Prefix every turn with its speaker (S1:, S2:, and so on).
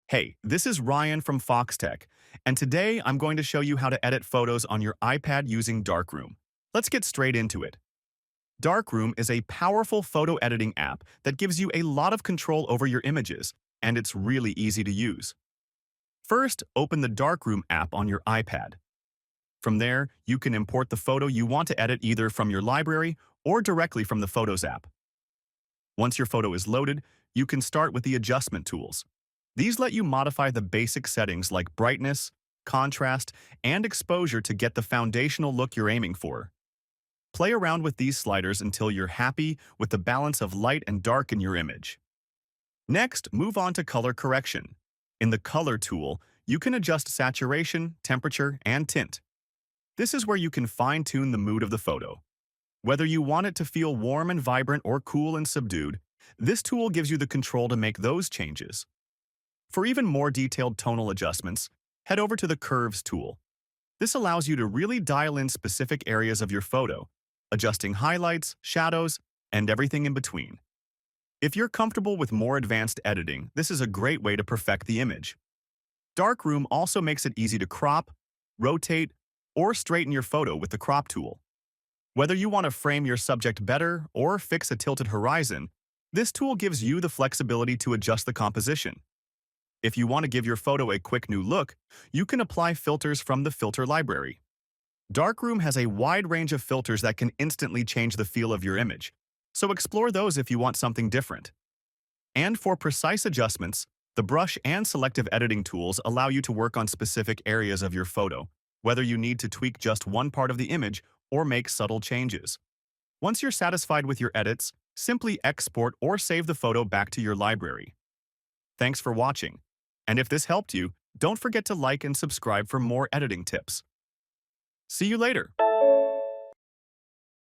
S1: Hey, this is Ryan from Foxtecc, and today I'm going to show you how to edit photos on your iPad using Darkroom. Let's get straight into it. Darkroom is a powerful photo editing app that gives you a lot of control over your images, and it's really easy to use. First, open the Darkroom app on your iPad. From there, you can import the photo you want to edit either from your library or directly from the Photos app. Once your photo is loaded, you can start with the adjustment tools. These let you modify the basic settings like brightness, contrast, and exposure to get the foundational look you're aiming for. Play around with these sliders until you're happy with the balance of light and dark in your image. Next, move on to color correction. In the Color tool, you can adjust saturation, temperature, and tint. This is where you can fine-tune the mood of the photo. Whether you want it to feel warm and vibrant or cool and subdued, this tool gives you the control to make those changes. For even more detailed tonal adjustments, head over to the Curves tool. This allows you to really dial in specific areas of your photo, adjusting highlights, shadows, and everything in between. If you're comfortable with more advanced editing, this is a great way to perfect the image. Darkroom also makes it easy to crop, rotate, or straighten your photo with the Crop tool. Whether you want to frame your subject better or fix a tilted horizon, this tool gives you the flexibility to adjust the composition. If you want to give your photo a quick new look, you can apply filters from the filter library. Darkroom has a wide range of filters that can instantly change the feel of your image, so explore those if you want something different. And for precise adjustments, the brush and selective editing tools allow you to work on specific areas of your photo, whether you need to tweak just one part of the image or make subtle changes. Once you're satisfied with your edits, simply export or save the photo back to your library. Thanks for watching. And if this helped you, don't forget to like and subscribe for more editing tips. See you later.